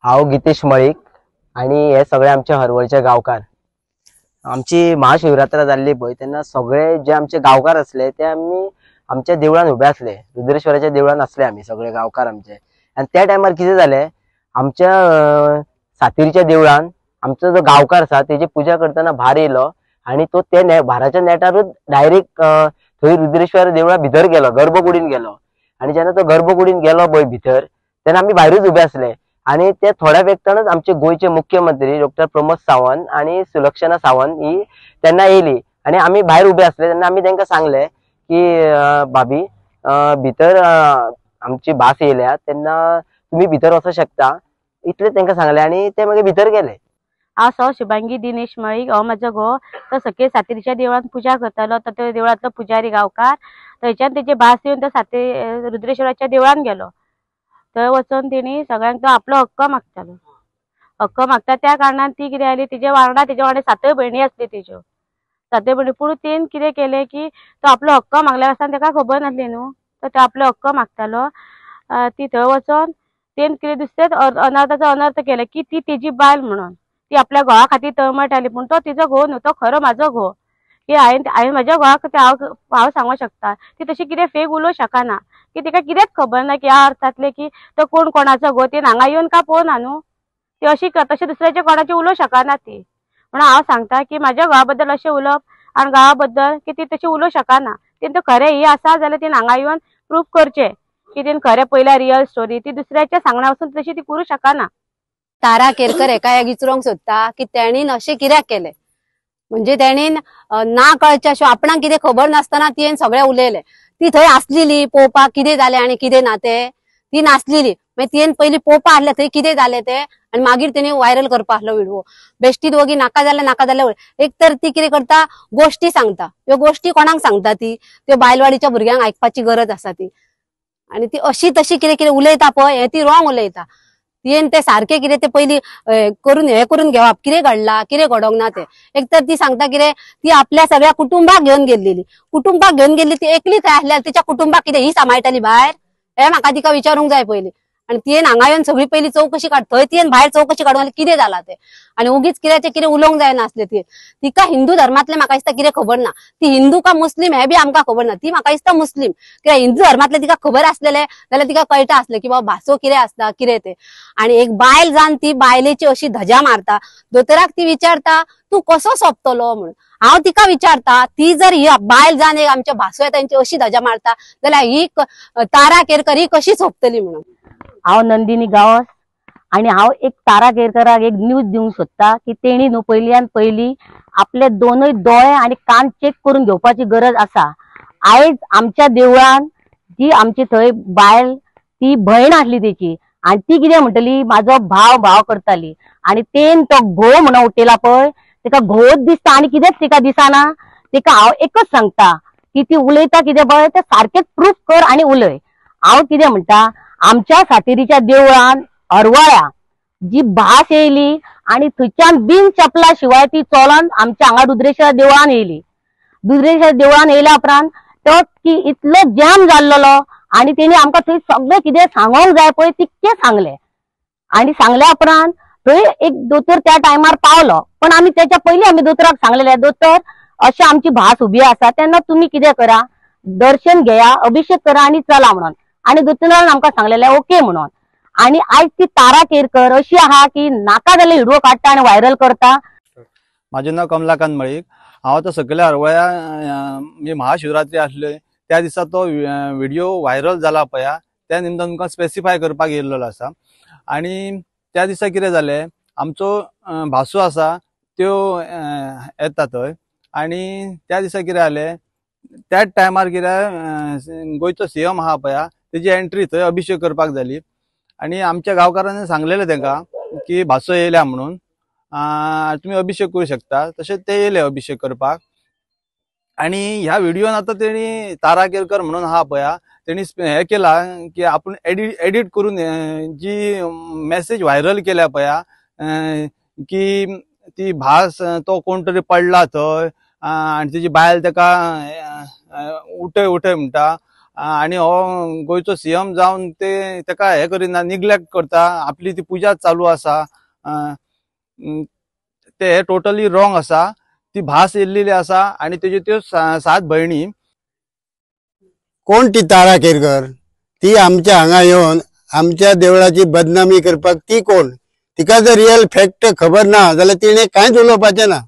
हांव गितेश मळीक आणि हे सगळे आमचे हरवळचे गावकार। आमची महाशिवरात्र जाल्ली पळय तेन्ना सगळे जे आमचे गावकार असले ते आम्ही आमच्या देवळान उभे असले, रुद्रेश्वराच्या देवळान असले आम्ही सगळे गावकार आमचे। आणि त्या टायमार कितें जालें, आमच्या सातेरीच्या देवळान आमचो जो गावकार आसा तेजी पूजा करताना भार येयलो आणि तो ते भाराच्या नेटारूच डायरेक्ट थंय रुद्रेश्वर देवळा भितर गेलो, गर्भकुडीन गेलो। आणि जेन्ना तो गर्भकुडीन गेलो पळय भितर तेन्ना आम्ही भायरूच उभे असले। आणि ते थोड्या वेळानच आमचे गोयचे मुख्यमंत्री डॉक्टर प्रमोद सावंत आणि सुलक्षणा सावंत ही त्यांना येयली आणि आम्ही भायर उभे असले तेन्ना आम्ही तांकां सांगले की भाभी भितर आमची भास येयल्या तेन्ना तुम्ही भितर वचूं शकता, इतले तांकां सांगले आणि ते मागीर भितर गेले। हांव शुभांगी दिनेश मळीक, हो म्हजो घो तो सकयल सातेरीच्या देवळान पूजा करतालो। तो त्या देवळांतलो पुजारी गावकार, थंयच्यान तेची भास येवन तो रुद्रेश्वराच्या देवळान गेलो। थंय वचून तेणी सगळ्यांक तो आपलो हक्क मागतालो। हक्क मागता त्या कारणान ती कितें जाली, तिजे वांगडा सातय भयणी आसली तेज्यो, सातय भयणी। पूण तेन कितें केलें की तो आपलो हक्क मागल्या आसतना ताका खबर नासली न्हू, तो आपलो हक्क मागतालो। ती थंय वचोन तेन कितें दुसरेच अनर्थाचो अनर्थ केले की ती तेजी बायल म्हणून ती आपल्या घोवा खातीर तळमळटाली। पूण तो तिचो घोव न्हू, तो खरो म्हाजो घोव। की हांवें म्हाज्या घोवाक हांव सांगूंक शकता ती तशी कितें फेक उलोवंक शकना, की तिका कितेंच खबर ना की ह्या अर्थातले की तो कोण कोणाचो घोव, तेन हांगा येवन का पळोवना न्हू, ती अशी तशी दुसऱ्याच्या कोणाची उलोवंक शकना ती। म्हणून हांव सांगता की म्हाज्या घोवा बद्दल अशें उलोवप आनी घोवा बद्दल की ती तशी उलोवंक शकना। तेन तो खरें ही आसा जाल्यार तेन हांगा येवन प्रूफ करचें की तेन खरें पयल्या रियल स्टोरी, ती दुसऱ्याच्या सांगण्या वचून तशी ती करूं शकना। तारा केरकर एका विचारूंक सोदता की तेणीन अशें कित्याक केलें, म्हणजे तेणीन ना कळच्या अशें आपणाक कितें खबर नासतना तियेन सगळें उलयलें। ती थंय आसलेली पळोवपाक कितें जालें आनी कितें ना तें, ती नासलेली। मागीर तियेन पयलीं पळोवपाक आसलें थंय कितें जालें तें, आनी मागीर तेणी व्हायरल करपाक आहलो व्हिडिओ। बेश्टी दोगी नाका जाल्यार एक तर ती कितें करता, गोष्टी सांगता। ह्यो गोष्टी कोणाक सांगता ती, त्यो बायलवाडीच्या भुरग्यांक आयकपाची गरज आसा ती। आणि ती अशी तशी कितें कितें उलयता पळय हे ती रॉंग उलयता। तियेन ते सारखे कितें ते पयलीं करून घेवप कितें घडला कितें घडोंक ना ते। एक तर ती सांगता कितें, ती आपल्या सगळ्या कुटुंबाक घेवन गेल्लेली, ती एकलीच आसल्यार तिच्या कुटुंबाक कितें ही सांबाळटाली भायर, हे म्हाका तिका विचारूंक जाय पयलीं। आणि तियेन हांगा येवन सगळी पयलीं चौकशी थंय तियेन भायर चौकशी काडून कितें जालां ते, आणि उगीच कितें उलोवंक जायना आसलें तिका हिंदू धर्मातले म्हाका दिसता कितें खबर ना, ती हिंदू का मुस्लिम हे बी आमकां खबर ना। ती म्हाका दिसता मुस्लिम, कित्याक हिंदू धर्मातले तिका खबर आसलेले जाल्यार तिका कळटा आसलें की बाबा भासो कितें आसता कितें ते। आणि एक बायल जावन ती बायलेची अशी धजा मारता, दोतोराक ती विचारता तू कसो सोंपतलो म्हणून। हांव तिका विचारता, ती जर ही बायल जावन एक आमच्या भासो तांची अशी धजा मारता जाल्यार ही तारा केरकर ही कशी सोंपतली म्हणून। हांव नंदिनी गावस आणि हांव एक तारा केरकराक एक न्यूज दिवंक सोदता की तेणी न्हू पयल्यान पयली आपले दोनूय दोळे आणि कान चेक करून घेवपाची गरज आसा। आयज आमच्या देवळान जी आमची थंय बायल ती भयण आसली तेची, आणि ती कितें म्हणटली म्हाजो भाव करताली, आणि तेन तो घोव म्हणून उठयला पळय तिका घोवच दिसता आणि कितेंच तिका दिसना। तिका हांव एकच सांगता की ती उलयता कितें पळय ते सारखें प्रूफ कर आणि उलय। हांव कितें म्हणटा, आमच्या सातेरीच्या देवळान हरवळ्या जी भास येयली आणि थंयच्यान बिन चपला शिवाय ती चोलोन आमच्या हांगा रुद्रेश्वर देवळान येयली। रुद्रेश्वर देवळान येयल्या उपरांत तो की इतलो जॅम जाल्लो आणि तेणी आमकां थंय सगळें कितें सांगोंक जाय पळय तितकें सांगलें। आणि सांगल्या उपरांत थंय एक दोतोर त्या टायमार पावलो, पण आमी त्याच्या पयलीं आमी दोतोराक सांगलेलें दोतोर अशी आमची भास उबी आसा तेन्ना तुम्ही कितें करा, दर्शन घेया, अभिषेक करा आणि चला म्हणून। आणि दोतोरान आमकां सांगलेलें ओके म्हणून। आणि आयज ती तारा केरकर अशी आहा की नाका जाल्यार व्हिडिओ काडटा आणि व्हायरल करता। माझे नाव कमलाकांत मळीक। हांव तो सकयल्या हरवळ्या महाशिवरात्री आसली त्या दिसा तो व्हिडिओ व्हायरल जाला पळय त्या निमतान तुमकां स्पेसिफाय करपाक येयल्लो आसा। आणि त्या दिसा कितें जालें, आमचो भासो आसा त्यो येता थंय, आणि त्या दिसा कितें जालें त्याच टायमार कितें गोंयचो सीएम आहा पळय तेजी एंट्री थंय अभिषेक करपाक जाली। आणि आमच्या गांवकारांनी सांगलेलें तांकां की भासो येयल्या म्हणून तुम्ही अभिषेक करू शकता. तसे ते येयले अभिषेक करपाक. आणि ह्या व्हिडिओन आता तेणी तारा केरकर म्हणून हा पया तेणी हे केला की आपण एडिट करून जी मेसेज व्हायरल केल्या पया की ती भास तो कोण तरी पडला थंय आणि तिची बायल तेका उठय उठय म्हणटा आणि हो गोयचो सीएम जावन ते तेका हे करिना, निग्लेक्ट करता, आपली ती पुजा चालू आसा. ते हे टोटली रॉंग आसा. ती भास येल्लेली आसा आणि तेज्यो त्यो 7 भयणी. कोण ती तारा केरकर? ती आमच्या हांगा येवन आमच्या देवळाची बदनामी करपाक ती कोण? तिका जर रियल फॅक्ट खबर ना जाल्यार तिणे कांयच उलोवपाचें ना.